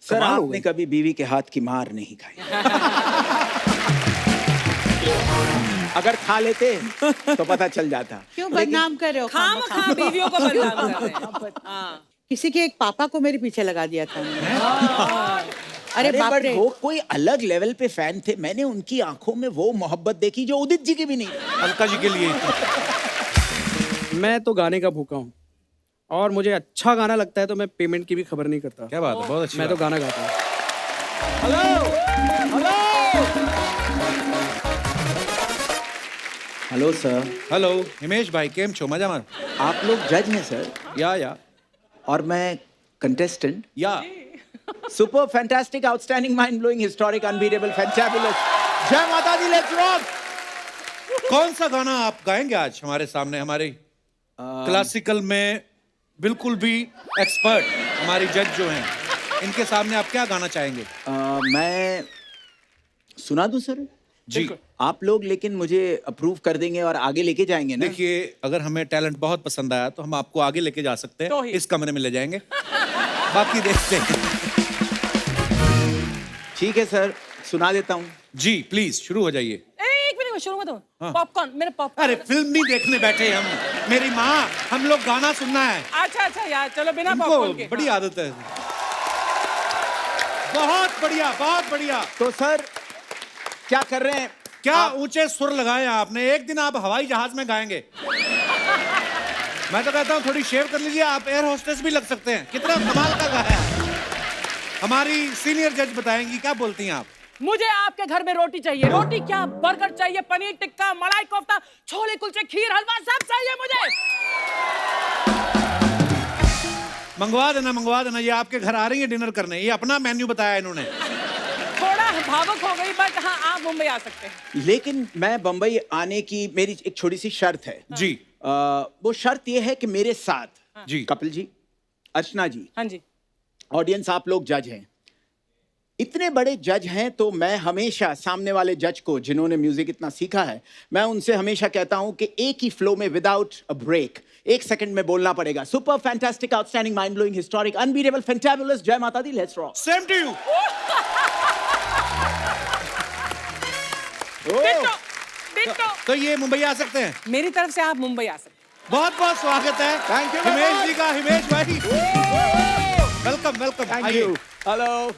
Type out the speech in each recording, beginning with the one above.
Sir कमाल हो आपने गई। कभी बीवी के हाथ की मार नहीं खाई? अगर खा लेते तो पता चल जाता। क्यों बदनाम कर रहे हो? खाम खा बीवियों को बदनाम कर रहे हैं। हाँ। किसी के एक पापा को मेरे पीछे लगा दिया था उन्होंने। अरे अरे बाप बट रे। वो कोई अलग लेवल पे फैन थे। मैंने उनकी आंखों में वो मोहब्बत देखी जो उदित जी की भी नहीं। अलका जी के लिए। मैं तो गाने का भूखा हूँ और मुझे अच्छा गाना लगता है तो मैं पेमेंट की भी खबर नहीं करता। क्या बात है, बहुत अच्छी मैं तो बात। गाना गाता हूँ। Hello sir. हेलो हिमेश भाई, केम छो? मजा मार। आप लोग जज हैं सर या और मैं कंटेस्टेंट। या super fantastic outstanding mind blowing historic unbeatable fantabulous. जय माता दी, लेट्स रॉक। कौन सा गाना आप गाएंगे आज हमारे सामने? हमारे क्लासिकल में बिल्कुल भी एक्सपर्ट हमारी जज जो हैं, इनके सामने आप क्या गाना चाहेंगे? मैं सुना दूं सर? जी आप लोग लेकिन मुझे अप्रूव कर देंगे और आगे लेके जाएंगे ना? देखिए, अगर हमें टैलेंट बहुत पसंद आया तो हम आपको आगे लेके जा सकते तो हैं, ही। इस कमरे में ले जाएंगे, बाकी देखते हैं। ठीक है सर, सुना देता हूँ। जी प्लीज शुरू हो जाइए। एक मिनट शुरू मत हो। हाँ। पॉपकॉर्न मेरे अरे पॉपकॉर्न। फिल्म नहीं देखने बैठे हम, मेरी माँ, हम लोग गाना सुनना है। अच्छा यार, चलो बिना इनको पॉपकॉर्न के। बड़ी आदत है। बहुत बढ़िया, बहुत बढ़िया। तो सर क्या कर रहे हैं? क्या ऊंचे सुर लगाए आपने। एक दिन आप हवाई जहाज में गाएंगे। मैं तो कहता हूँ थोड़ी शेव कर लीजिए, आप एयर होस्टेस भी लग सकते हैं। कितना कमाल का गाया है। हमारी सीनियर जज बताएंगी, क्या बोलती हैं आप? मुझे आपके घर में रोटी चाहिए। रोटी क्या, बर्गर चाहिए, पनीर टिक्का, मलाई कोफ्ता, छोले कुलचे, खीर, हलवा, सब चाहिए मुझे। मंगवा देना। ये आपके घर आ रही है डिनर करने, ये अपना मेन्यू बताया इन्होंने। थोड़ा भावुक हो गई, बट हाँ आप मुंबई आ सकते हैं। लेकिन मैं बंबई आने की मेरी एक छोटी सी शर्त है। जी वो शर्त ये है कि मेरे साथ जी कपिल जी, अर्चना जी, हाँ जी। ऑडियंस, आप लोग जज हैं। इतने बड़े जज हैं तो मैं हमेशा सामने वाले जज को, जिन्होंने म्यूजिक इतना सीखा है, मैं उनसे हमेशा कहता हूं कि एक ही फ्लो में विदाउट अ ब्रेक 1 सेकंड में बोलना पड़ेगा। Super fantastic outstanding mind blowing historic unbeatable fantabulous, जय माता दी, let's rock. Same to you. Bitto. तो ये मुंबई आ सकते हैं। मेरी तरफ से आप मुंबई आ सकते हैं। बहुत बहुत स्वागत है। Thank you, हिमेश जी का। हिमेश भाई वेलकम वेलकम। थैंक आइए। यू। हेलो।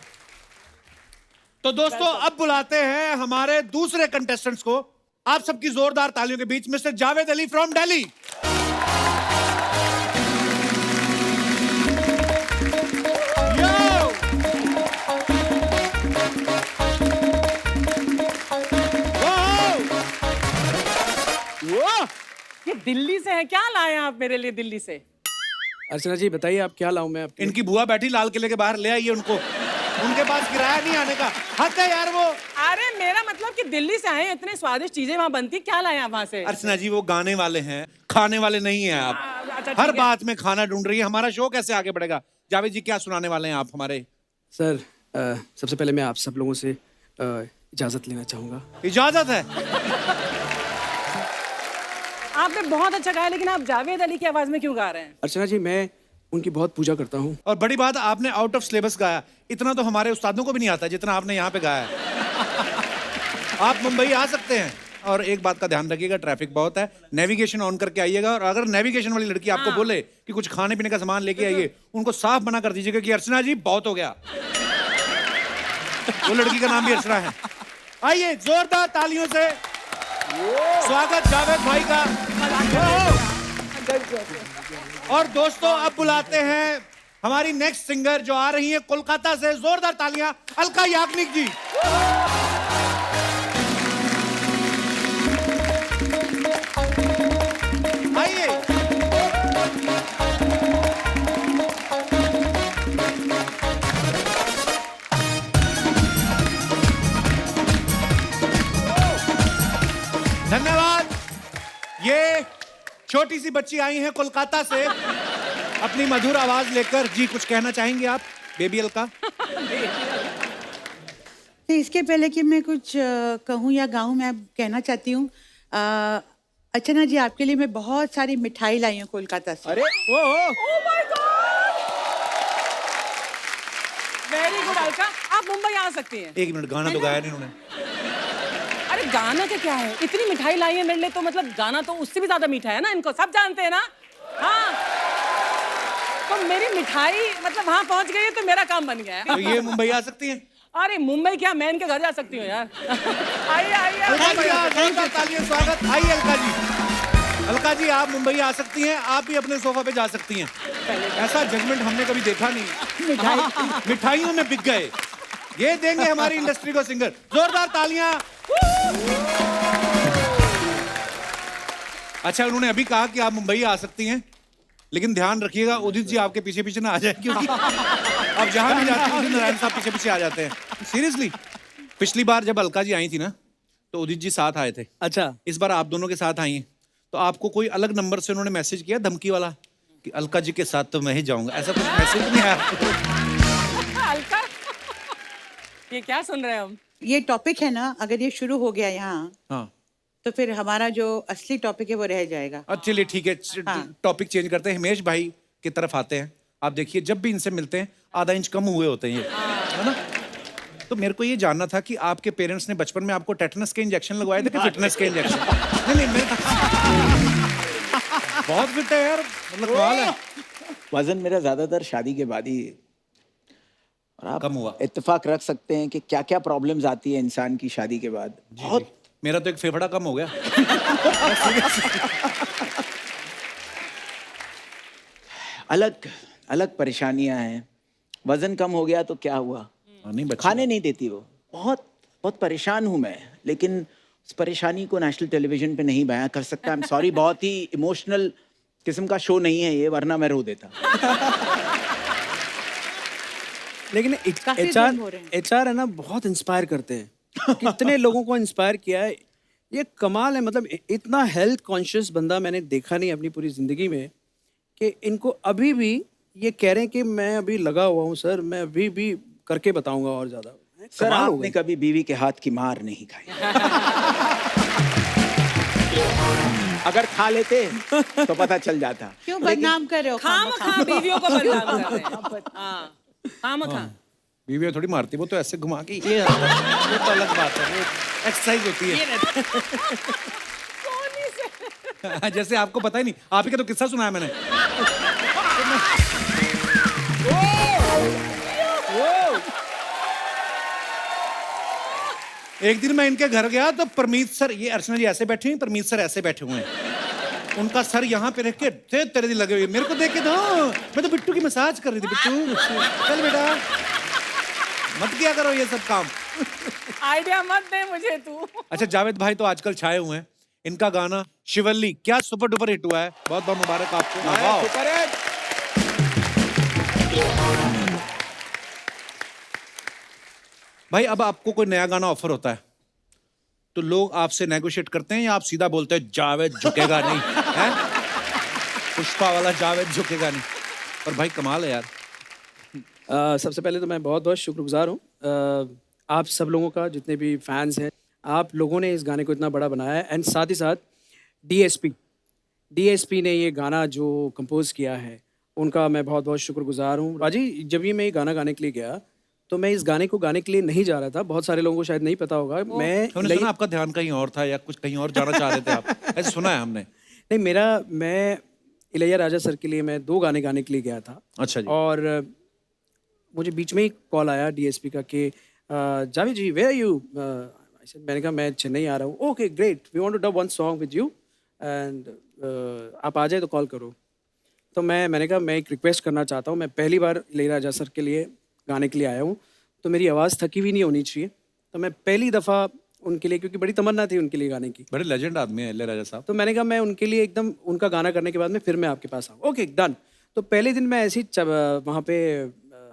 तो दोस्तों अब बुलाते हैं हमारे दूसरे कंटेस्टेंट्स को। आप सबकी जोरदार तालियों के बीच मिस्टर जावेद अली फ्रॉम दिल्ली। ये दिल्ली से है, क्या लाए आप मेरे लिए दिल्ली से? अर्चना जी बताइए आप क्या लाऊं मैं आपके लिए? इनकी बुआ बैठी लाल किले के बाहर, ले आइए उनको। उनके पास किराया नहीं आने का। हद है यार वो। अरे मेरा मतलब कि दिल्ली से आए, इतने स्वादिष्ट चीजें वहाँ बनती, क्या लाए आप वहाँ से? अर्चना जी वो गाने वाले हैं, खाने वाले नहीं हैं आप। अच्छा, हर ठीक है। बात में खाना ढूंढ रही है। हमारा शो कैसे आगे बढ़ेगा? जावेद जी क्या सुनाने वाले हैं आप हमारे? सर सबसे पहले मैं आप सब लोगों से इजाजत लेना चाहूंगा। इजाजत है। आपने बहुत अच्छा गाया, लेकिन आप जावेद अली की आवाज में क्यों गा रहे हैं? अर्चना जी मैं उनकी बहुत पूजा करता हूँ। और बड़ी बात, आपने आउट ऑफ सिलेबस गाया। इतना तो हमारे उस्तादों को भी नहीं आता जितना आपने यहाँ पे गाया है। आप मुंबई आ सकते हैं। और एक बात का ध्यान रखिएगा, ट्रैफिक बहुत है, नेविगेशन ऑन करके आइएगा। और अगर नेविगेशन वाली लड़की आपको बोले कि कुछ खाने पीने का सामान लेके आइए, उनको साफ मना कर दीजिएगा कि अर्चना जी बहुत हो गया। वो लड़की का नाम भी अर्चना है। आइए जोरदार तालियों से स्वागत जावेद भाई का। और दोस्तों अब बुलाते हैं हमारी नेक्स्ट सिंगर जो आ रही है कोलकाता से। जोरदार तालियां अलका याग्निक जी। आइए। धन्यवाद। ये छोटी सी बच्ची आई हैं कोलकाता से अपनी मधुर आवाज लेकर। जी कुछ कहना चाहेंगे आप बेबी अलका? तो इसके पहले कि मैं कुछ कहूँ या गाऊँ, मैं कहना चाहती हूँ अर्चना जी, आपके लिए मैं बहुत सारी मिठाई लाई हूँ कोलकाता से। अरे Oh my God! Very good Alka, आप मुंबई आ सकती हैं। एक मिनट, गाना तो गाया नहीं उन्होंने। अरे गाना का क्या है, इतनी मिठाई लाई है मेरे लिए, तो मतलब गाना तो उससे भी ज्यादा मीठा है ना, इनको सब जानते हैं ना। हाँ, तो मेरी मिठाई मतलब वहां पहुंच गई है तो मेरा काम बन गया है। तो ये मुंबई आ सकती हैं? अरे मुंबई क्या, मैं इनके घर जा सकती हूँ यार। आइए आइए अलका जी, जोरदार तालियां, स्वागत। आइए अलका जी। अलका जी, आप मुंबई आ सकती हैं, आप भी अपने सोफा पे जा सकती हैं। ऐसा जजमेंट हमने कभी देखा नहीं। मिठाइयों में बिक गए, ये देंगे हमारी इंडस्ट्री को सिंगर। जोरदार तालियां। अच्छा, उन्होंने अभी कहा कि आप मुंबई आ सकती हैं, लेकिन ध्यान रखिएगा उदित जी आपके पीछे पीछे ना आ जाए, क्योंकि आप जहां भी जाते हैं उदित नारायण साहब पीछे पीछे आ जाते हैं। सीरियसली, पिछली बार जब अलका जी आई थी ना, तो उदित जी साथ आए थे। अच्छा, इस बार आप दोनों के साथ आई हैं, तो आपको कोई अलग नंबर से उन्होंने मैसेज किया धमकी वाला कि अलका जी के साथ तो मैं ही जाऊंगा, ऐसा कुछ मैसेज नहीं आया आपको? अलका, ये क्या सुन रहे हैं हम? ये टॉपिक है ना, अगर ये शुरू हो गया यहाँ हाँ, तो फिर हमारा जो असली टॉपिक है वो रह जाएगा। अच्छा चलिए ठीक है, टॉपिक चेंज करते हैं। हिमेश भाई की तरफ आते हैं। आप देखिए, जब भी इनसे मिलते हैं आधा इंच कम हुए होते हैं ये, है ना? तो मेरे को ये जानना था कि आपके पेरेंट्स ने बचपन में आपको टेटनस के इंजेक्शन लगवाए थे कि फिटनेस के इंजेक्शन? नहीं मैं बहुत फिट है यार, मतलब कमाल है। वजन मेरा ज्यादातर शादी के बाद ही, और आप कम हुआ। इत्तेफाक रख सकते हैं कि क्या क्या प्रॉब्लम्स आती है इंसान की शादी के बाद। बहुत मेरा तो एक फेफड़ा कम हो गया। अलग अलग परेशानियां हैं। वजन कम हो गया तो क्या हुआ, नहीं बच्चे खाने नहीं देती वो। बहुत बहुत परेशान हूं मैं, लेकिन उस परेशानी को नेशनल टेलीविजन पे नहीं बयां कर सकता। आई एम सॉरी, बहुत ही इमोशनल किस्म का शो नहीं है ये, वरना मैं रो देता। लेकिन काफी दिन हो रहे हैं। एचआर है ना, बहुत इंस्पायर करते हैं। कितने लोगों को इंस्पायर किया है, ये कमाल है। मतलब इतना हेल्थ कॉन्शियस बंदा मैंने देखा नहीं अपनी पूरी जिंदगी में, कि इनको अभी भी ये कह रहे हैं कि मैं अभी लगा हुआ हूँ सर, मैं अभी भी करके बताऊंगा और ज्यादा। सर, कमाल हो आपने गई। कभी बीवी के हाथ की मार नहीं खाई? अगर खा लेते तो पता चल जाता। क्यों बदनाम कर रहे हो? खामखा बीवियों को बदनाम कर रहे हैं। हाँ, खामखा। बीवी थोड़ी मारती, वो तो ऐसे घुमा के ये तो अलग बात है, वो एक्सरसाइज होती है। जैसे आपको पता ही नहीं, आप ही का तो किस्सा सुनाया मैंने। एक दिन मैं इनके घर गया तो परमीत सर, ये अर्चना जी ऐसे बैठे हैं, परमीत सर ऐसे बैठे हुए हैं। उनका सर यहाँ पे रख के तेरे दिल लगे हुए, मेरे को देख के तो मैं तो बिट्टू की मसाज कर रही थी। बिट्टू चल बेटा, मत किया करो ये सब काम। आइडिया मत दे मुझे तू। अच्छा, जावेद भाई तो आजकल छाए हुए हैं। इनका गाना शिवल्ली क्या सुपर डुपर हिट हुआ है, बहुत बहुत मुबारक आपको। वाह। भाई, अब आपको कोई नया गाना ऑफर होता है तो लोग आपसे नेगोशिएट करते हैं या आप सीधा बोलते हैं जावेद झुकेगा नहीं? है पुष्पा वाला जावेद झुकेगा नहीं। और भाई कमाल है यार। सबसे पहले तो मैं बहुत बहुत शुक्रगुजार हूँ आप सब लोगों का, जितने भी फैंस हैं। आप लोगों ने इस गाने को इतना बड़ा बनाया है। एंड साथ ही साथ डीएसपी ने ये गाना जो कंपोज किया है, उनका मैं बहुत बहुत शुक्रगुजार हूँ। राजी, जब ये मैं ये गाना गाने के लिए गया तो मैं इस गाने को गाने के लिए नहीं जा रहा था। बहुत सारे लोगों को शायद नहीं पता होगा। हमने सुना आपका ध्यान कहीं और था या कुछ कहीं और जाना चाह रहे थे आप, ऐसे सुना है हमने। नहीं, मैं इलैया राजा सर के लिए मैं 2 गाने गाने के लिए गया था। अच्छा जी। और मुझे बीच में ही कॉल आया डीएसपी का कि Javed ji, where are you? मैंने कहा मैं चेन्नई आ रहा हूँ। Okay great, we want to dub one song with you and आप आ जाए तो कॉल करो। तो मैंने कहा मैं एक रिक्वेस्ट करना चाहता हूँ, मैं पहली बार इलैया राजा सर के लिए गाने के लिए आया हूँ, तो मेरी आवाज़ थकी हुई नहीं होनी चाहिए। तो मैं पहली दफ़ा उनके लिए, क्योंकि बड़ी तमन्ना थी उनके लिए गाने की। बड़े लेजेंड आदमी है इलैया राजा साहब। तो मैंने कहा मैं उनके लिए एकदम, उनका गाना करने के बाद में फिर मैं आपके पास आऊँ। Okay done. तो पहले दिन मैं ऐसे ही वहाँ पे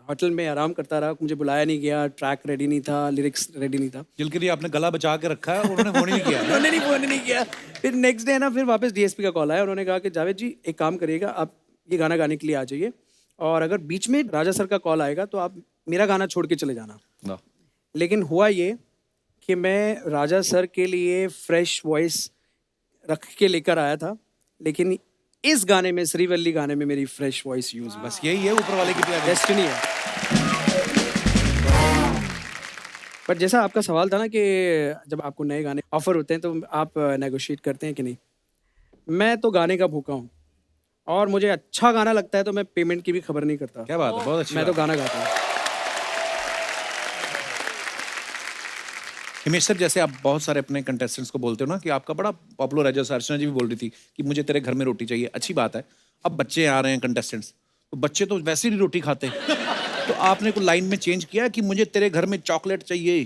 होटल में आराम करता रहा, मुझे बुलाया नहीं गया, ट्रैक रेडी नहीं था, लिरिक्स रेडी नहीं था। जिनके लिए आपने गला बचा के रखा है उन्होंने फोन ही नहीं किया। उन्होंने नहीं किया। फिर नेक्स्ट डे ना, फिर वापस डीएसपी का कॉल आया। उन्होंने कहा कि जावेद जी एक काम करिएगा, आप ये गाना गाने के लिए आ जाइए, और अगर बीच में राजा सर का कॉल आएगा तो आप मेरा गाना छोड़ के चले जाना। लेकिन हुआ ये कि मैं राजा सर के लिए फ्रेश वॉइस रख के लेकर आया था, लेकिन इस गाने में, श्रीवल्ली गाने में, मेरी फ्रेश वॉइस यूज। बस यही है ऊपर वाले की प्यार। डेस्टिनी है। पर जैसा आपका सवाल था ना कि जब आपको नए गाने ऑफर होते हैं तो आप नेगोशिएट करते हैं कि नहीं? मैं तो गाने का भूखा हूँ और मुझे अच्छा गाना लगता है तो मैं पेमेंट की भी खबर नहीं करता। क्या बात है, बहुत अच्छी मैं बात तो गाना गाता हूँ। हिमेश सर, जैसे आप बहुत सारे अपने कंटेस्टेंट्स को बोलते हो ना कि आपका बड़ा पॉपुलर है, जैसे अर्चना जी भी बोल रही थी कि मुझे तेरे घर में रोटी चाहिए, अच्छी बात है। अब बच्चे आ रहे हैं कंटेस्टेंट्स, तो बच्चे तो वैसे ही रोटी खाते तो आपने को लाइन में चेंज किया कि मुझे तेरे घर में चॉकलेट चाहिए,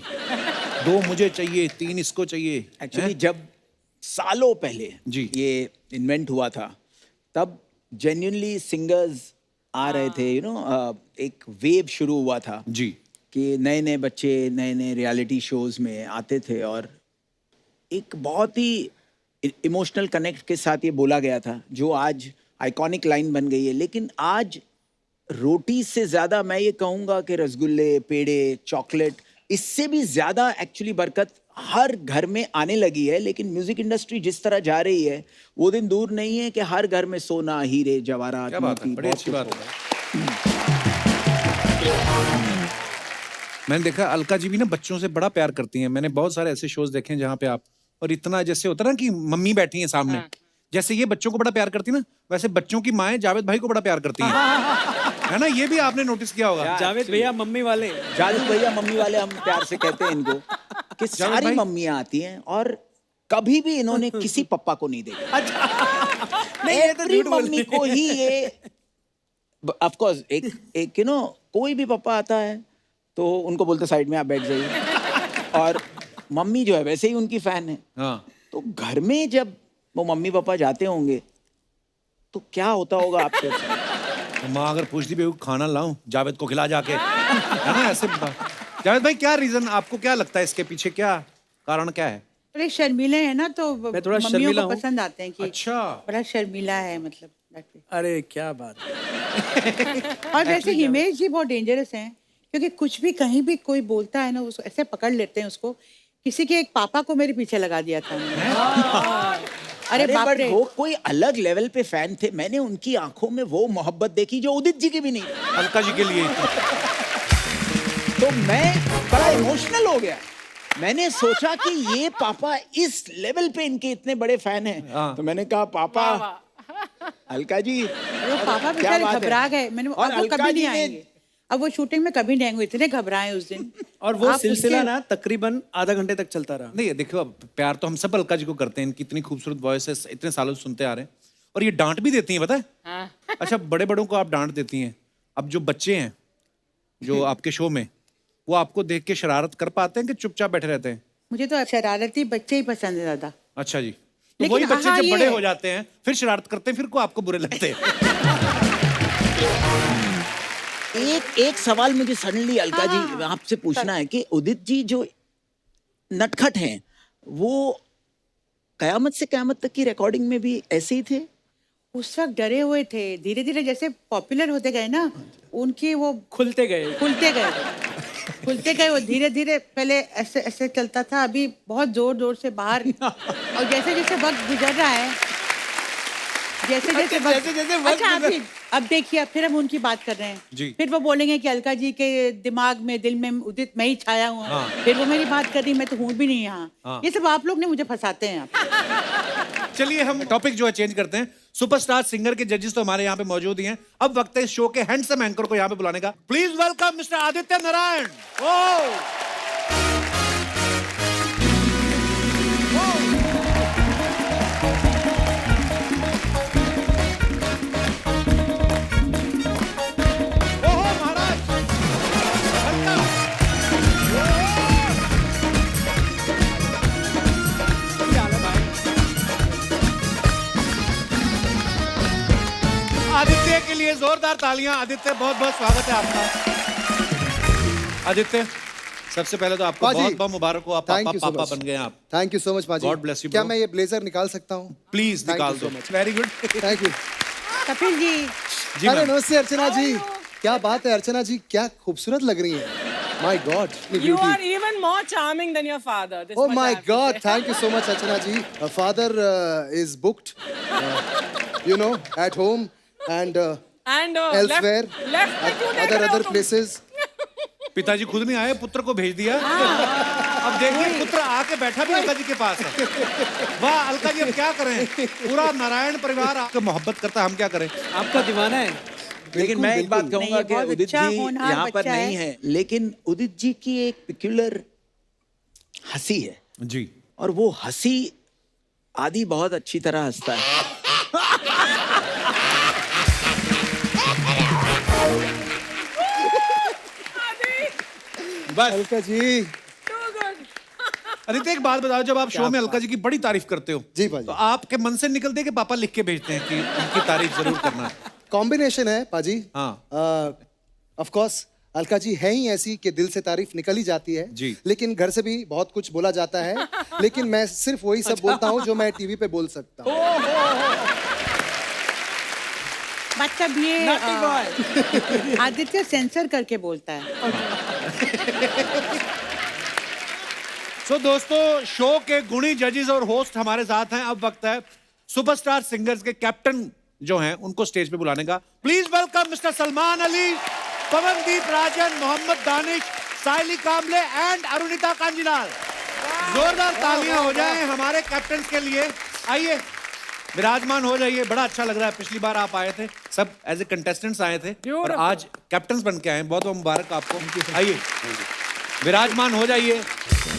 2 मुझे चाहिए, 3 इसको चाहिए। एक्चुअली जब सालों पहले जी। ये इन्वेंट हुआ था, तब जेन्युइनली सिंगर्स आ रहे थे, एक वेव शुरू हुआ था जी। कि नए नए बच्चे नए नए रियलिटी शोज में आते थे और एक बहुत ही इमोशनल कनेक्ट के साथ ये बोला गया था, जो आज आइकॉनिक लाइन बन गई है। लेकिन आज रोटी से ज़्यादा मैं ये कहूँगा कि रसगुल्ले, पेड़े, चॉकलेट, इससे भी ज़्यादा एक्चुअली बरकत हर घर में आने लगी है। लेकिन म्यूजिक इंडस्ट्री जिस तरह जा रही है, वो दिन दूर नहीं है कि हर घर में सोना, हीरे, जवाहरात, क्या बात है, मोती, बड़ी बहुत अच्छी कुछ बात होगा। है। मैंने देखा अलका जी भी ना बच्चों से बड़ा प्यार करती हैं। मैंने बहुत सारे ऐसे शोज देखे हैं जहाँ पे आप, और इतना जैसे होता है ना कि मम्मी बैठी है सामने, जैसे ये बच्चों को बड़ा प्यार करती ना, वैसे बच्चों की माएं जावेद भाई को बड़ा प्यार करती हैं। है ना, ये भी आपने नोटिस किया होगा। जावेद भैया मम्मी वाले। जावेद भैया मम्मी वाले हम प्यार से कहते हैं इनको, कि सारी भाई? मम्मियाँ आती हैं और कभी भी इन्होंने किसी पप्पा को नहीं देखा। नहीं, ये तो Every झूठ बोल मम्मी रही को ही ये, ऑफ कोर्स, एक कोई भी पापा आता है तो उनको बोलते साइड में आप बैठ जाइए, और मम्मी जो है वैसे ही उनकी फैन है। हाँ। तो घर में जब वो मम्मी पापा जाते होंगे तो क्या होता होगा आप सोचो। तो माँ अगर पूछती भी खाना लाऊं जावेद को खिला जाके, है ना ऐसे। जावेद भाई, क्या रीजन, आपको क्या लगता है इसके पीछे, क्या कारण क्या है? थोड़े शर्मीले हैं ना, तो मैं थोड़ा मम्मियों शर्मीला को हूँ। पसंद आते हैं कि अच्छा। बड़ा शर्मीला है, मतलब that way। अरे क्या बात है। और वैसे हिमेश जी बहुत डेंजरस हैं, क्योंकि कुछ भी कहीं भी कोई बोलता है ना, उसको ऐसे पकड़ लेते हैं उसको। किसी के एक पापा को मेरे पीछे लगा दिया था उन्होंने। अरे बाप बट रे। वो कोई अलग लेवल पे फैन थे। मैंने उनकी आंखों में वो मोहब्बत देखी जो उदित जी की भी नहीं। अलका जी के लिए। तो मैं बड़ा इमोशनल हो गया। मैंने सोचा कि ये पापा इस लेवल पे इनके इतने बड़े फैन हैं। तो मैंने कहा पापा, अलका जी, वो पापा क्या बेचारे बात है? घबरा गए। मैंने और अब वो अलका कभी जी नहीं ने- आएंगे, अब वो शूटिंग में कभी नहीं आएंगे, इतने घबराए उस दिन। और वो आप सिलसिला उसके- ना तकरीबन आधा घंटे तक चलता रहा। नहीं देखो, अब प्यार तो हम सब अलका जी को करते हैं, इनकी इतनी खूबसूरत वॉइस है, इतने सालों से सुनते आ रहे हैं। और ये डांट भी देती हैं, पता है? अच्छा, बड़े बड़ों को आप डांट देती हैं। अब जो बच्चे हैं जो आपके शो में, वो आपको देख के शरारत कर पाते हैं कि चुपचाप बैठे रहते हैं? मुझे तो शरारती बच्चे ही पसंद है ज्यादा। अच्छा जी। तो लेकिन वही बच्चे हाँ, जब ये बड़े है। हो जाते हैं फिर शरारत करते हैं, फिर को आपको बुरे लगते हैं। एक सवाल मुझे सडनली अलका जी आपसे पूछना है कि उदित जी जो नटखट हैं, वो कयामत से कयामत तक की रिकॉर्डिंग में भी ऐसे ही थे? उस वक्त डरे हुए थे, धीरे धीरे जैसे पॉपुलर होते गए ना, उनके वो खुलते गए। खुलते गए वो धीरे धीरे। पहले ऐसे ऐसे चलता था, अभी बहुत जोर जोर से बाहर। और जैसे जैसे वक्त गुजर रहा है, जैसे जैसे वक्त, अच्छा अब देखिए, अब फिर हम उनकी बात कर रहे जी। हैं। फिर वो बोलेंगे कि अलका जी के दिमाग में, दिल में उदित मैं ही छाया हूँ। फिर वो मेरी बात कर रही, मैं तो हूँ भी नहीं यहाँ। ये सब आप लोग ने मुझे फंसाते हैं। चलिए हम टॉपिक जो है चेंज करते हैं। सुपरस्टार सिंगर के जजेस तो हमारे यहाँ पे मौजूद ही हैं। अब वक्त है इस शो के हैंडसम एंकर को यहाँ पे बुलाने का। Please welcome mister Aditya Narayan. Aditya के लिए जोरदार तालियां। आदित्य, बहुत बहुत स्वागत है आपका। आदित्य, सबसे पहले तो आपको पाजी, बहुत बहुत मुबारक हो, आप thank पापा you so पापा much. बन गए आप। थैंक यू सो मच पाजी। God bless you, क्या bro. मैं ये ब्लेजर निकाल सकता हूँ? प्लीज Thank निकाल you दो। so much. Very good. Thank you. Kapil ji, जी अरे मैम। नमस्ते अर्चना जी, क्या बात है अर्चना जी, क्या खूबसूरत लग रही है। My God, You are even more charming than your father. This Oh much I my have to God! say. Thank you so much, Archana ji. Father is booked, at home and And elsewhere, left में क्यों देख रहे हो other तुम? places. पिताजी खुद नहीं आए, पुत्र को भेज दिया। अब देखिए पुत्र आके बैठा भी अलका जी के पास है। वाह अलका जी, अब क्या करें? पूरा नारायण परिवार आपको मोहब्बत करता है, हम क्या करें? आपका दीवाना है। लेकिन मैं एक बात नहीं, कहूंगा ये कि बहुत उदित अच्छा जी होनहार यहाँ पर बच्चा नहीं है। है, लेकिन उदित जी की एक पिक्यूलर हंसी है, जी। और वो हंसी आदि बहुत अच्छी तरह हंसता है। बस अलका जी। अदिति एक बात बताओ, जब आप शो में अलका जी की बड़ी तारीफ करते हो जी पाजी। तो आपके मन से निकलते है कि पापा लिख के भेजते हैं कि उनकी तारीफ जरूर करना है? कॉम्बिनेशन है पाजी। हाँ। ऑफ कोर्स अलका जी है ही ऐसी कि दिल से तारीफ निकल ही जाती है जी। लेकिन घर से भी बहुत कुछ बोला जाता है लेकिन मैं सिर्फ वही सब बोलता हूँ जो मैं टीवी पे बोल सकता हूँ। मतलब ये आदित्य सेंसर करके बोलता है। सो दोस्तों, शो के गुणी जजेस और होस्ट हमारे साथ हैं। अब वक्त है सुपरस्टार सिंगर्स के कैप्टन जो हैं उनको स्टेज पे बुलाने का। Please welcome mister Salman Ali, Pawandeep Rajan, Mohammad Danish, Sayli Kamble and Arunita Kanjilal. जोरदार तालियां हो जाएं हमारे कैप्टन के लिए। आइए विराजमान हो जाइए। बड़ा अच्छा लग रहा है, पिछली बार आप आए थे सब एज ए कंटेस्टेंट्स आए थे और आज कैप्टन बन के आए हैं। बहुत बहुत मुबारक आपको। आइए विराजमान हो जाइए।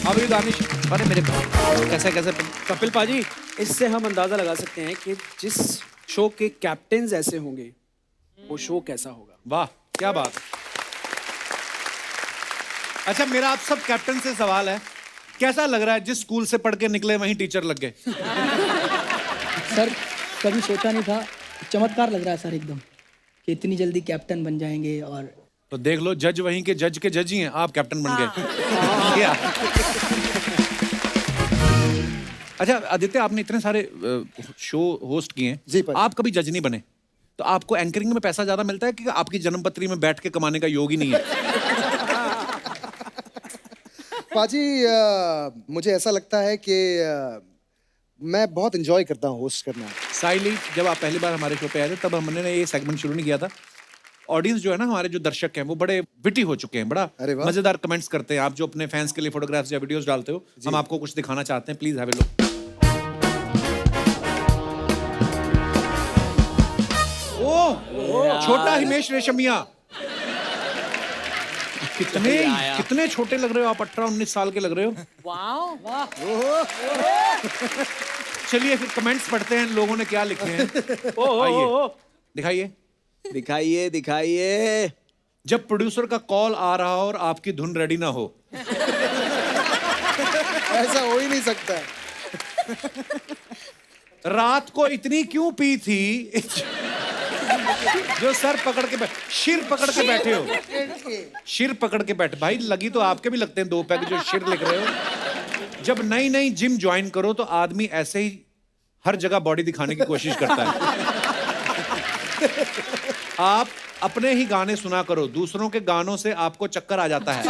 अभी दानिश, अरे मेरे कैसे कैसे कपिल पाजी, इससे हम अंदाजा लगा सकते हैं कि जिस शो के कैप्टन ऐसे होंगे वो शो कैसा होगा। वाह क्या बात। अच्छा मेरा आप सब कैप्टन से सवाल है, कैसा लग रहा है जिस स्कूल से पढ़ के निकले वहीं टीचर लग गए? सर कभी सोचा नहीं था, चमत्कार लग रहा है सर एकदम कि इतनी जल्दी कैप्टन बन जाएंगे। और तो देख लो, जज वहीं के जज के जज ही हैं, आप कैप्टन बन गए। क्या? अच्छा आदित्य, आपने इतने सारे शो होस्ट किए हैं, जी भाई। आप कभी जज नहीं बने, तो आपको एंकरिंग में पैसा ज्यादा मिलता है कि आपकी जन्मपत्री में बैठ के कमाने का योग ही नहीं है? पाजी मुझे ऐसा लगता है कि मैं बहुत एंजॉय करता हूँ होस्ट करना। साइली, जब आप पहली बार हमारे शो पे आए थे तब हमने ये सेगमेंट शुरू नहीं किया था। ऑडियंस जो है ना, हमारे जो दर्शक हैं वो बड़े विटी हो चुके हैं, बड़ा अरे वाह। मजेदार कमेंट्स करते हैं। आप जो अपने फैंस के लिए फोटोग्राफ्स या वीडियोस डालते हो, हम आपको कुछ दिखाना चाहते हैं, प्लीज हैव ए लुक। ओह छोटा हिमेश रेशमिया, कितने छोटे लग रहे हो आप, 18-19 साल के लग रहे हो। वाह चलिए फिर कमेंट्स पढ़ते हैं लोगों ने क्या लिखे हैं। आइए दिखाइए दिखाइए दिखाइए। जब प्रोड्यूसर का कॉल आ रहा हो और आपकी धुन रेडी ना हो। ऐसा हो ही नहीं सकता। रात को इतनी क्यों पी थी जो सर पकड़ के शिर पकड़ के बैठे हो। शिर पकड़ के बैठे भाई, लगी तो आपके भी लगते हैं 2 पैग जो शिर लिख रहे हो। जब नई नई जिम ज्वाइन करो तो आदमी ऐसे ही हर जगह बॉडी दिखाने की कोशिश करता है। आप अपने ही गाने सुना करो, दूसरों के गानों से आपको चक्कर आ जाता है।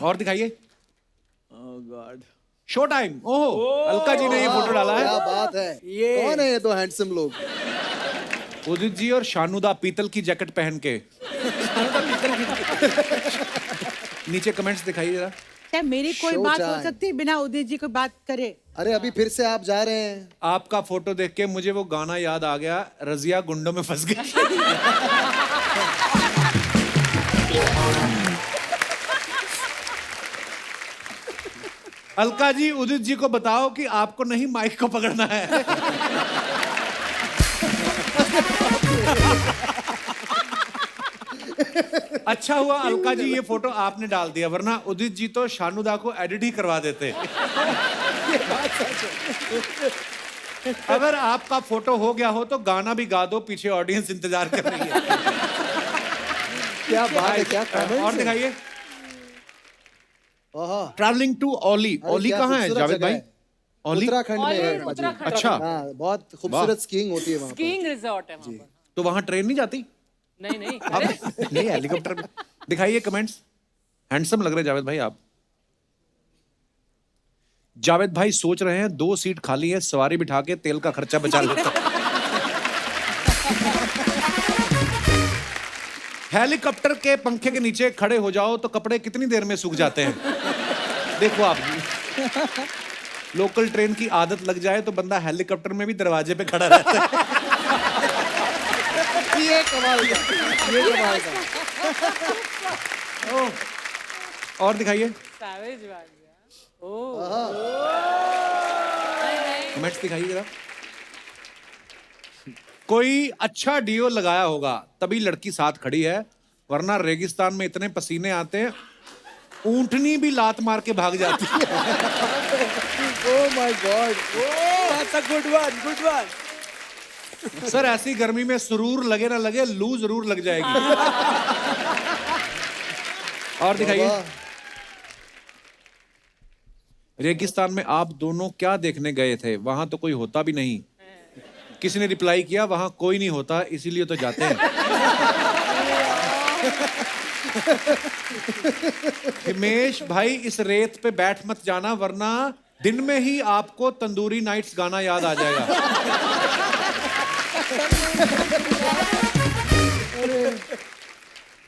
और दिखाइए। ओह गॉड, शो टाइम। ओह अलका जी ने ये फोटो डाला क्या है। बात है। कौन है ये दो हैंडसम लोग? उदित जी और शानुदा पीतल की जैकेट पहन के। नीचे कमेंट्स दिखाइए जरा। क्या मेरी कोई Show बात हो time. सकती है बिना उदित जी को बात करे? अरे अभी फिर से आप जा रहे हैं। आपका फोटो देख के मुझे वो गाना याद आ गया, रजिया गुंडों में फंस गई। अलका जी, उदित जी को बताओ कि आपको नहीं माइक को पकड़ना है। अच्छा हुआ अलका जी ये फोटो आपने डाल दिया, वरना उदित जी तो शानुदा को एडिट ही करवा देते। अगर आपका फोटो हो गया हो तो गाना भी गा दो, पीछे ऑडियंस इंतजार कर रही है। क्या बात है, क्या और कमेंट्स हैं। दिखाइए। ओहो, ट्रैवलिंग टू ओली। अरे ओली क्या कहाँ है खूबसूरत जावेद जगह भाई? है। ओली उत्तराखंड में है पाजी। उत्तराखंड। अच्छा, हाँ, बहुत खूबसूरत स्कीइंग होती है वहाँ पर। स्कीइंग रिजॉर्ट है वहाँ पर। तो वहां ट्रेन नहीं जाती? नहीं नहीं अब नहीं, हेलीकॉप्टर में। दिखाइए कमेंट्स। हैंडसम लग रहे हैं जावेद भाई आप। जावेद भाई सोच रहे हैं 2 सीट खाली है, सवारी बिठा के तेल का खर्चा बचा लेता। हेलीकॉप्टर के पंखे के नीचे खड़े हो जाओ तो कपड़े कितनी देर में सूख जाते हैं? देखो आप, लोकल ट्रेन की आदत लग जाए तो बंदा हेलीकॉप्टर में भी दरवाजे पे खड़ा रहता है। ये कमाल का, ये कमाल का। और दिखाइए कमेंट्स दिखाइए जरा। कोई अच्छा डियो लगाया होगा तभी लड़की साथ खड़ी है, वरना रेगिस्तान में इतने पसीने आते हैं ऊंटनी भी लात मार के भाग जाती है। Oh my God. That's a good one, good one. Sir ऐसी गर्मी में सुरूर लगे ना लगे, लू जरूर लग जाएगी। और दिखाइए। वाह। रेगिस्तान में आप दोनों क्या देखने गए थे? वहां तो कोई होता भी नहीं। किसी ने रिप्लाई किया, वहां कोई नहीं होता इसीलिए तो जाते हैं। हिमेश भाई इस रेत पे बैठ मत जाना, वरना दिन में ही आपको तंदूरी नाइट्स गाना याद आ जाएगा।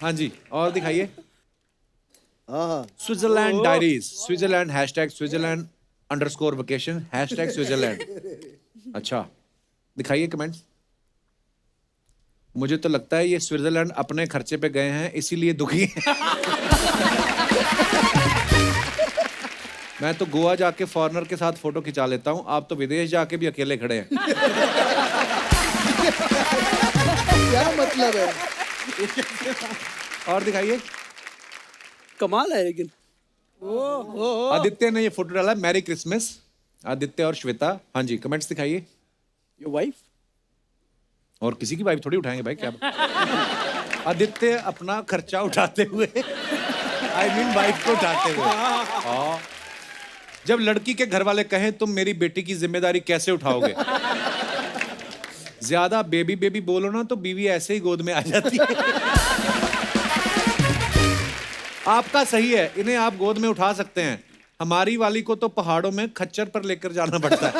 हाँ जी, और दिखाइए। हाँ, Switzerland diaries, Switzerland hashtag Switzerland underscore vacation hashtag Switzerland. अच्छा दिखाइए कमेंट्स। मुझे तो लगता है ये स्विट्जरलैंड अपने खर्चे पे गए हैं इसीलिए दुखी हैं। मैं तो गोवा जाके फॉरेनर के साथ फोटो खिंचा लेता हूँ, आप तो विदेश जाके भी अकेले खड़े हैं। क्या मतलब है? और दिखाइए। कमाल है लेकिन। आदित्य ने ये फोटो डाला, मैरी क्रिसमस। आदित्य और श्वेता। हाँ जी, कमेंट्स दिखाइए। Your wife? और किसी की वाइफ थोड़ी उठाएंगे भाई, क्या आदित्य अपना खर्चा उठाते हुए, आई मीन वाइफ को उठाते हुए। हाँ। जब लड़की के घर वाले कहें तुम मेरी बेटी की जिम्मेदारी कैसे उठाओगे, ज्यादा बेबी बेबी बोलो ना तो बीवी ऐसे ही गोद में आ जाती है। आपका सही है, इन्हें आप गोद में उठा सकते हैं, हमारी वाली को तो पहाड़ों में खच्चर पर लेकर जाना पड़ता है।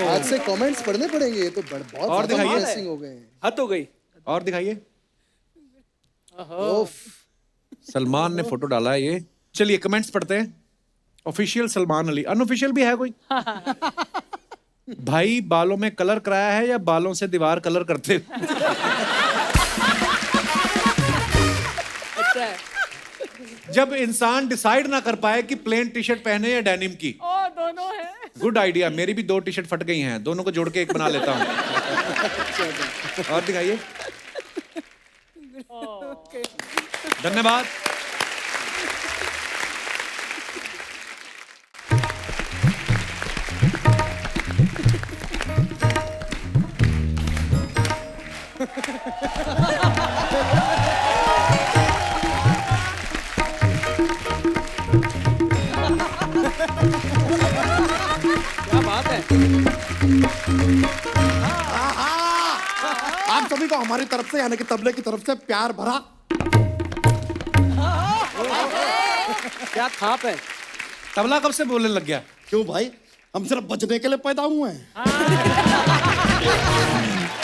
आज से कमेंट्स पढ़ने पड़ेंगे, ये तो बहुत और ज्यादा दिखाइए। embarrassing हो गए हैं। हद हो गई। और दिखाइए। ओफ। सलमान ने फोटो डाला है ये। चलिए कमेंट्स पढ़ते हैं। ऑफिशियल सलमान अली, अनऑफिशियल भी है कोई? भाई बालों में कलर कराया है या बालों से दीवार कलर करते? अच्छा है। जब इंसान डिसाइड ना कर पाए कि प्लेन टी शर्ट पहने या डेनिम की। ओ दोनों है। गुड आइडिया, मेरी भी 2 टी शर्ट फट गई हैं, दोनों को जोड़ के एक बना लेता हूँ। और दिखाइए। धन्यवाद। क्या बात है। आप सभी को हमारी तरफ से यानी कि तबले की तरफ से प्यार भरा क्या थाप है। तबला कब से बोलने लग गया? क्यों भाई, हम सिर्फ बजने के लिए पैदा हुए हैं।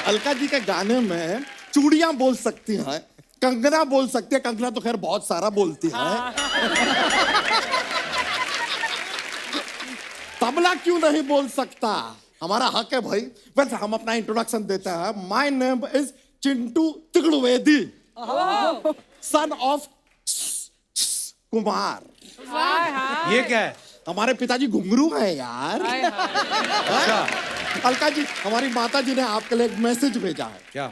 अलका जी के गाने में चूड़ियां बोल सकती हैं, कंगना बोल सकती है, कंगना तो खैर बहुत सारा बोलती है। तबला क्यों नहीं बोल सकता? हमारा हक है भाई। वैसे हम अपना इंट्रोडक्शन देते हैं। My name is Chintu Tigadvedi, son of Kumar. ये क्या है? हमारे पिताजी घुंघरू हैं यार। अच्छा, अलका जी, हमारी माता जी ने आपके लिए एक मैसेज भेजा है। क्या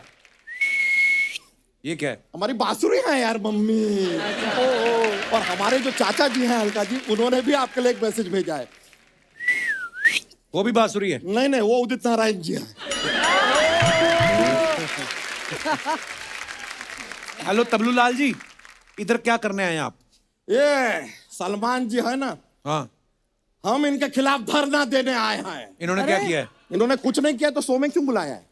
ये क्या है? हमारी बांसुरी है यार मम्मी। और हमारे जो चाचा जी हैं अलका जी, उन्होंने भी आपके लिए एक मैसेज भेजा है। वो भी बांसुरी है? नहीं नहीं, वो उदित नारायण जी हैं। हेलो तबलू लाल जी, इधर क्या करने आए आप? ये सलमान जी है ना, हाँ, हम इनके खिलाफ धरना देने आए हैं। इन्होंने क्या किया है? इन्होंने कुछ नहीं किया तो शो में क्यों बुलाया है?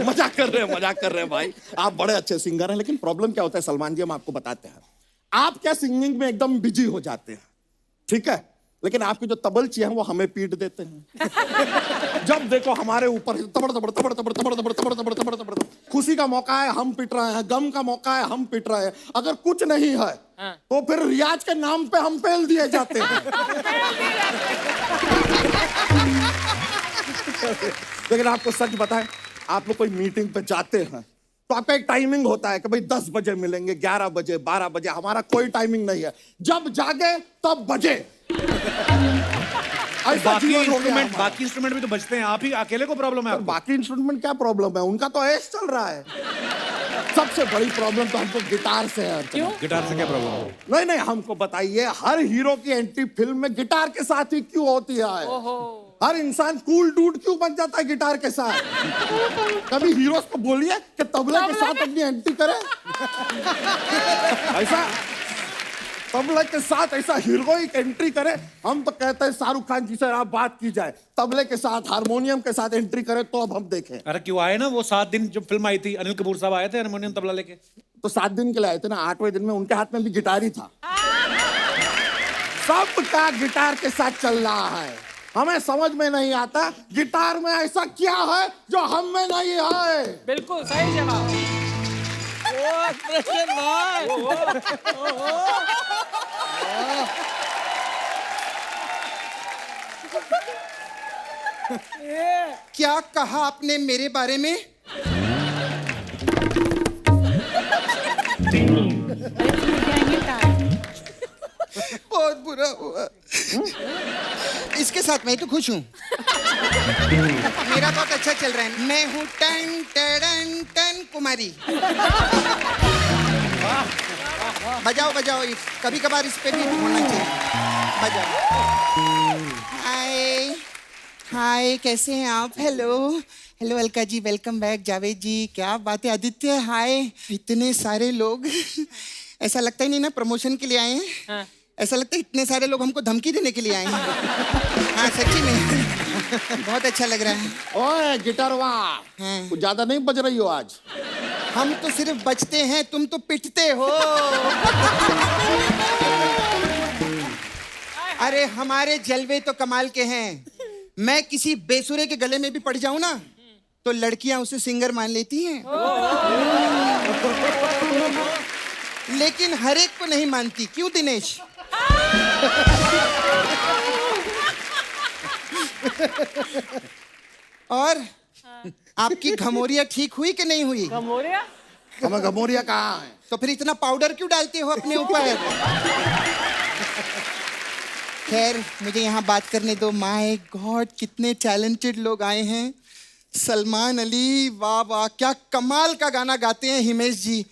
मजाक कर रहे हैं, मजाक कर रहे हैं भाई। आप बड़े अच्छे सिंगर हैं, लेकिन प्रॉब्लम क्या होता है सलमान जी, हम आपको बताते हैं। आप क्या सिंगिंग में एकदम बिजी हो जाते हैं, ठीक है? लेकिन आपकी जो तबलची हैं वो हमें पीट देते हैं। जब देखो हमारे ऊपर तबड़ तबड़ तबड़ तबड़ तबड़ तबड़ तबड़ तबड़ तबड़ तबड़। खुशी का मौका है हम पिट रहे हैं, गम का मौका है हम पिट रहे हैं, अगर कुछ नहीं है तो फिर रियाज के नाम पे हम पेल दिए जाते हैं। लेकिन आपको सच बताएं, आप लोग कोई मीटिंग पे जाते हैं तो आपका एक टाइमिंग होता है कि भाई 10 बजे मिलेंगे, 11 बजे, 12 बजे। हमारा कोई टाइमिंग नहीं है, जब जागे तब बजे। बाकी इंस्ट्रूमेंट भी तो बजते हैं, आप ही अकेले को प्रॉब्लम है आपको? बाकी इंस्ट्रूमेंट क्या प्रॉब्लम है, उनका तो ऐश चल रहा है। सबसे बड़ी प्रॉब्लम तो हमको गिटार से है। क्यों? गिटार से क्या प्रॉब्लम है? नहीं, हमको बताइए, हर हीरो की एंट्री फिल्म में गिटार के साथ ही क्यों होती है? हर इंसान कूल डूड क्यों बन जाता है गिटार के साथ? कभी हीरोज को बोलिए कि तबला के साथ अपनी एंट्री करे। ऐसा तबला के साथ ऐसा हीरोइक एंट्री करे। हम तो कहते हैं शाहरुख खान जी से आप बात की जाए, तबले के साथ हारमोनियम के साथ एंट्री करे तो अब हम देखें। अरे क्यों आए ना, वो 7 दिन जब फिल्म आई थी, अनिल कपूर साहब आए थे हारमोनियम तबला लेके। तो 7 दिन के लिए आए थे ना, 8वें दिन में उनके हाथ में भी गिटार ही था। सबका गिटार के साथ चल रहा है, हमें समझ में नहीं आता गिटार में ऐसा क्या है जो हम में नहीं है। बिल्कुल सही जवाब। क्या कहा आपने मेरे बारे में? बहुत बुरा हुआ। इसके साथ मैं तो खुश हूँ। मेरा बहुत अच्छा चल रहा है। मैं हूँ टन टन टन कुमारी। बजाओ बजाओ, कभी कभार इस पे भी होना चाहिए। बजाओ। हाय हाय, कैसे हैं आप? Hello hello Alka ji, welcome back. Javed जी, क्या बात है। आदित्य, हाय। इतने सारे लोग, ऐसा लगता ही नहीं ना प्रमोशन के लिए आए हैं। हाँ। ऐसा लगता है इतने सारे लोग हमको धमकी देने के लिए आए हैं। हाँ सच्ची में बहुत अच्छा लग रहा है। ओए गिटार वाह, हाँ। कुछ ज्यादा नहीं बज रही हो आज। हम तो सिर्फ बचते हैं, तुम तो पिटते हो। अरे हमारे जलवे तो कमाल के हैं। मैं किसी बेसुरे के गले में भी पड़ जाऊं ना तो लड़कियां उसे सिंगर मान लेती हैं, लेकिन हर एक को नहीं मानती। क्यों दिनेश? और आपकी घमोरिया ठीक हुई कि नहीं हुई? घमोरिया? हमें घमोरिया कहाँ है? तो फिर इतना पाउडर क्यों डालते हो अपने ऊपर? खैर, मुझे यहाँ बात करने दो। माय गॉड, कितने टैलेंटेड लोग आए हैं। सलमान अली, वाह वाह, क्या कमाल का गाना गाते हैं हिमेश जी।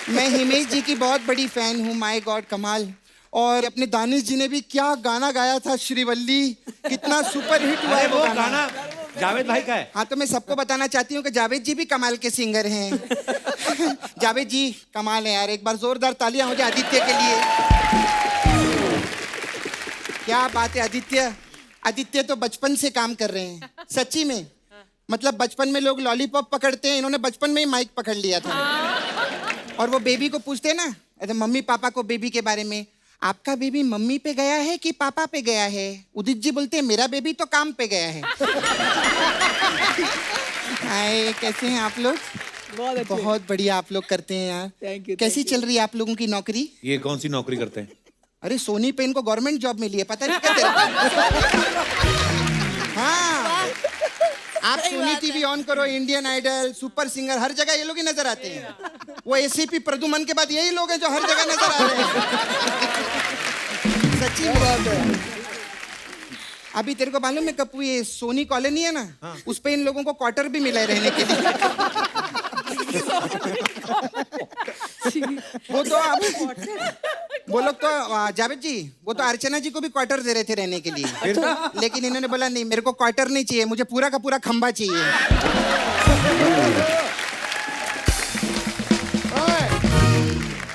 मैं हिमेश जी की बहुत बड़ी फैन हूँ। माय गॉड, कमाल। और अपने दानिश जी ने भी क्या गाना गाया था, श्रीवल्ली, कितना सुपर हिट हुआ है वो गाना। जावेद भाई का है। हाँ, तो मैं सबको बताना चाहती हूँ कि जावेद जी भी कमाल के सिंगर हैं। जावेद जी कमाल है यार, एक बार जोरदार तालियां हो जाए आदित्य के लिए। क्या बात है आदित्य। आदित्य तो बचपन से काम कर रहे हैं, सच्ची में। मतलब बचपन में लोग लॉलीपॉप पकड़ते हैं, इन्होंने बचपन में ही माइक पकड़ लिया था। और वो बेबी को पूछते हैं ना, अरे मम्मी पापा को बेबी के बारे में, आपका बेबी मम्मी पे गया है कि पापा पे गया है? उदित जी बोलते हैं मेरा बेबी तो काम पे गया है। हाय, कैसे हैं आप लोग? बहुत बढ़िया आप लोग करते हैं यार। Thank you, कैसी चल रही है आप लोगों की नौकरी? ये कौन सी नौकरी करते हैं? अरे सोनी पे इनको गवर्नमेंट जॉब मिली है, पता नहीं क्या तेरे को? हाँ, आप सोनी टीवी ऑन करो, इंडियन आइडल, सुपर सिंगर, हर जगह ये लोग ही नजर आते हैं। वो एसीपी प्रदुमन के बाद यही लोग हैं जो हर जगह नजर आ रहे हैं। सच्ची बात है। अभी तेरे को मालूम है कपूर, ये सोनी कॉलोनी है ना, उस पे इन लोगों को क्वार्टर भी मिला है रहने के लिए। वो तो आप, वो लोग तो जावेद जी, वो तो अर्चना जी को भी क्वार्टर दे रहे थे रहने के लिए, लेकिन इन्होंने बोला नहीं, मेरे को क्वार्टर नहीं चाहिए, मुझे पूरा का पूरा खंबा चाहिए।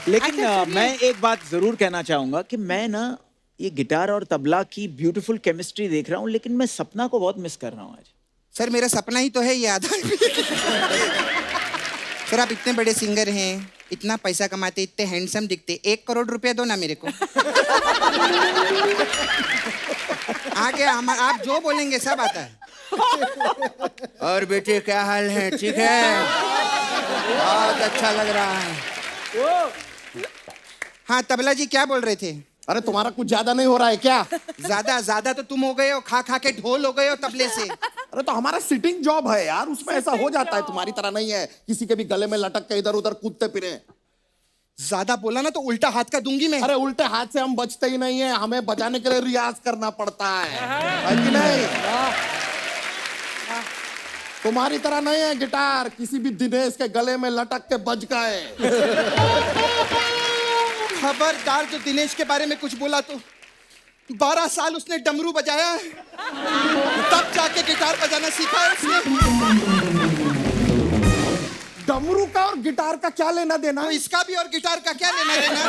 लेकिन मैं एक बात जरूर कहना चाहूंगा कि मैं ना ये गिटार और तबला की ब्यूटीफुल केमिस्ट्री देख रहा हूँ, लेकिन मैं सपना को बहुत मिस कर रहा हूँ आज। सर मेरा सपना ही तो है ये आधा। सर आप इतने बड़े सिंगर हैं, इतना पैसा कमाते, इतने हैंडसम दिखते, 1 करोड़ रुपया दो ना मेरे को। आगे आप जो बोलेंगे सब आता है। और बेटे क्या हाल है? ठीक है, बहुत अच्छा लग रहा है। हाँ तबला जी क्या बोल रहे थे? अरे तुम्हारा कुछ ज्यादा नहीं हो रहा है क्या? ज्यादा तो तुम हो गए हो, खा खा के ढोल हो गए हो तबले से। अरे तो हमारा सिटिंग जॉब है यार, उसमें ऐसा हो जाता है, तुम्हारी तरह नहीं है किसी के भी गले में लटक के इधर उधर कूदते फिरे। ज्यादा बोला ना तो उल्टा हाथ का दूंगी मैं। अरे उल्टे हाथ से हम बचते ही नहीं है, हमें बजाने के लिए रियाज करना पड़ता है कि नहीं? तुम्हारी तरह नहीं है गिटार, किसी भी दिनेश के गले में लटक के बज गए। खबरदार जो दिनेश के बारे में कुछ बोला तो 12 साल उसने डमरू बजाया है, तब जाके गिटार बजाना सीखा है उसने। डमरू का और गिटार का क्या लेना देना? तो इसका भी और गिटार का क्या लेना देना?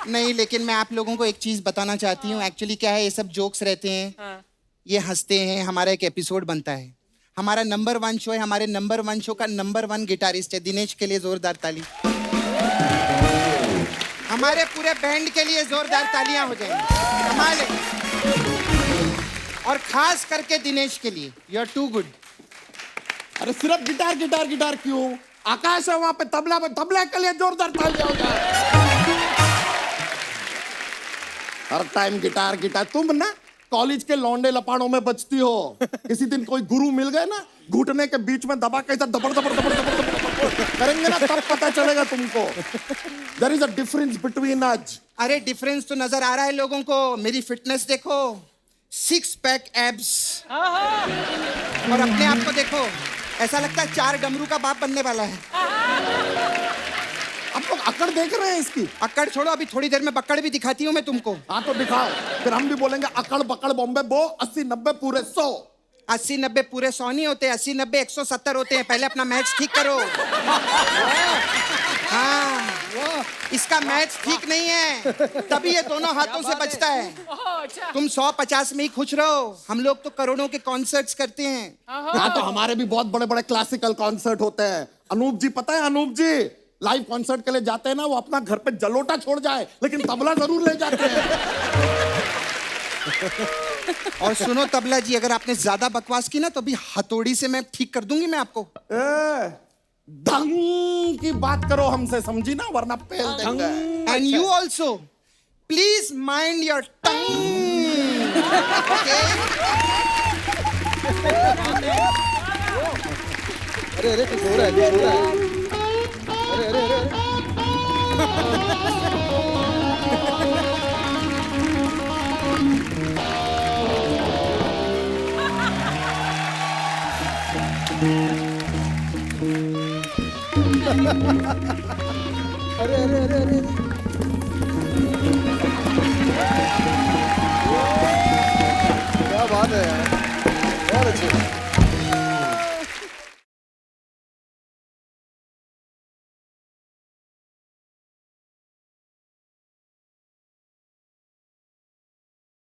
नहीं, लेकिन मैं आप लोगों को एक चीज बताना चाहती हूँ। एक्चुअली क्या है, ये सब जोक्स रहते हैं, ये हंसते हैं, हमारा एक एपिसोड बनता है। हमारा नंबर 1 शो है, हमारे नंबर 1 शो का नंबर 1 गिटारिस्ट है दिनेश, के लिए जोरदार ताली। हमारे पूरे बैंड के लिए जोरदार तालियां हो जाएंगी, कमाल है। और खास करके दिनेश के लिए, यू आर टू गुड। अरे सिर्फ गिटार गिटार गिटार क्यों? आकाश है वहां पे, तबला पे, तबला के लिए जोरदार तालियां हो जाए। हर टाइम गिटार गिटार। तुम ना कॉलेज के लौंडे लपाड़ों में बचती हो। किसी दिन कोई गुरु मिल गए ना, घुटने के बीच में दबा के दबड़ दबड़ दबड़ दबड़ करेंगे ना, तब पता चलेगा तुमको। There is a difference between us. अरे डिफरेंस तो नजर आ रहा है लोगों को। मेरी फिटनेस देखो, 6 पैक एब्स, और अपने आप को देखो, ऐसा लगता है 4 डमरू का बाप बनने वाला है। अब लोग अकड़ देख रहे हैं इसकी। अकड़ छोड़ो, अभी थोड़ी देर में बक्कड़ भी दिखाती हूँ मैं तुमको। हाँ तो दिखाओ, फिर हम भी बोलेंगे अकड़ बकड़ बॉम्बे बो 80-90 पूरे 100। 80-90 पूरे 100 नहीं होते, 80-90 170 होते हैं। पहले अपना मैच ठीक करो। हाँ, इसका मैच ठीक नहीं है, तभी ये दोनों हाथों से बचता है। तुम 100-50 में ही खुश रहो, हम लोग तो करोड़ों के कॉन्सर्ट्स करते हैं। हाँ तो हमारे भी बहुत बड़े बड़े क्लासिकल कॉन्सर्ट होते हैं। अनूप जी, पता है अनूप जी लाइव कॉन्सर्ट के लिए जाते हैं ना, वो अपना घर पे जलोटा छोड़ जाए लेकिन तबला जरूर ले जाते हैं। और सुनो तबला जी, अगर आपने ज्यादा बकवास की ना तो भी हथौड़ी से मैं ठीक कर दूंगी मैं आपको। ढंग की बात करो हमसे, समझी ना, वरना पेल देंगे। And you also please mind your tongue, okay? अरे अरे कुछ हो रहा है, कुछ हो रहा है। अरे अरे अरे अरे अरे अरे अरे क्या बात है यार, बहुत अच्छी।